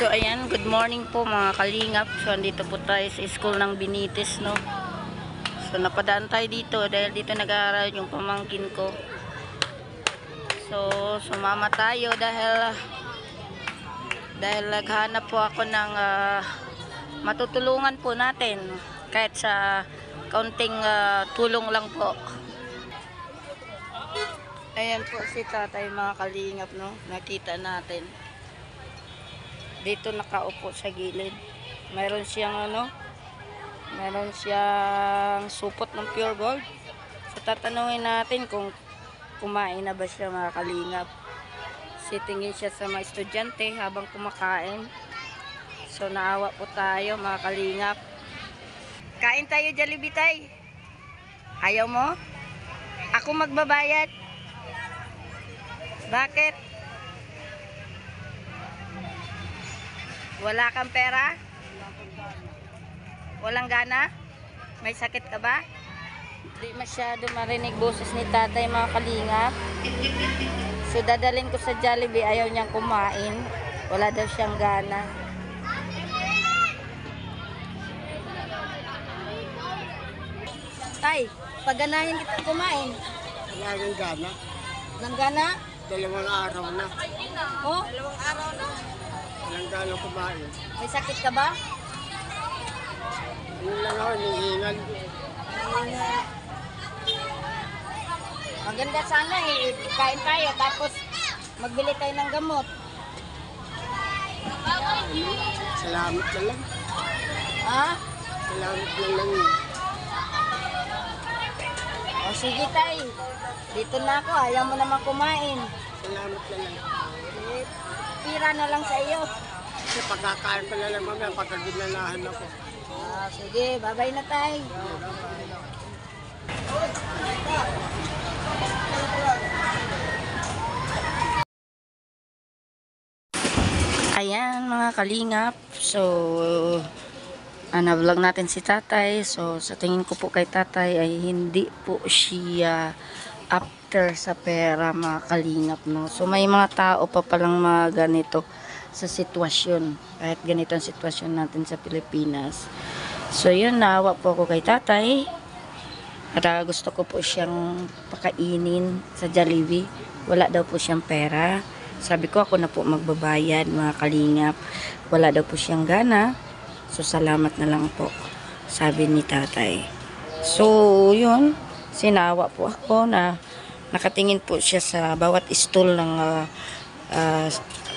So ayan, good morning po mga kalingap. So andito po tayo sa school ng Benitez, no. So napadaan tayo dito dahil dito nag-aaral yung pamangkin ko. So sumama tayo dahil naghanap po ako ng matutulungan po natin kahit sa kaunting tulong lang po. Ayan po si tatay mga kalingap, no. Nakita natin. Dito nakaupo sa gilid. Meron siyang supot ng pure gold. So tatanungin natin kung kumain na ba siya mga kalingap. Sitingin siya sa mga estudyante habang kumakain. So naawa po tayo mga kalingap. Kain tayo Jollibee tay. Ayaw mo? Ako magbabayad. Bakit? Wala kang pera? Walang gana? May sakit ka ba? Hindi masyado marinig boses ni tatay mga kalingap. So dadalhin ko sa Jollibee, ayaw niyang kumain. Wala daw siyang gana. Tay, pagganahin kita kumain. Wala nang gana. Walang gana? 2 araw na. Oh? 2 araw na. Walang gana kumain. May sakit ka ba? Ano lang ako, hinihingal. Maganda sana kain tayo tapos magbili tayo ng gamot. Salamat na lang. Ha? Salamat na lang. O sige tay, dito na ako, ayaw mo naman kumain. Salamat na lang. Eh, pira na lang sa iyo. Kasi pagkakain pa na lang mamaya, pagkaginalahan ako. Sige, bye-bye na tay. Ayan mga kalingap. So vlog natin si tatay. So sa tingin ko po kay tatay ay hindi po siya after sa pera mga kalingap, no. So may mga tao pa palang mga ganito sa sitwasyon, kahit ganito ang sitwasyon natin sa Pilipinas. So yun, naawa po ako kay tatay at gusto ko po siyang pakainin sa Jollibee. Wala daw po siyang pera. Sabi ko ako na po magbabayad mga kalingap. Wala daw po siyang gana. So salamat na lang po, sabi ni tatay. So yun, sinawa po ako na nakatingin po siya sa bawat stall ng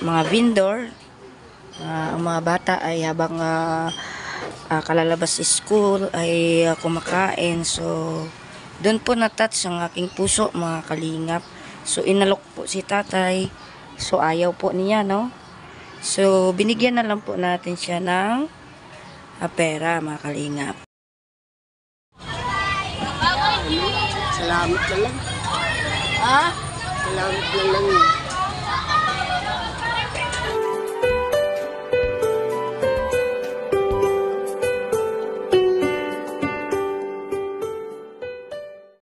mga vendor. Ang mga bata ay habang kalalabas sa school ay kumakain. So doon po na-touch ang aking puso mga kalingap. So inalok po si tatay. So ayaw po niya, no. So binigyan na lang po natin siya ng pera mga kalingap. Salamat na lang. Ha? Salamat na lang.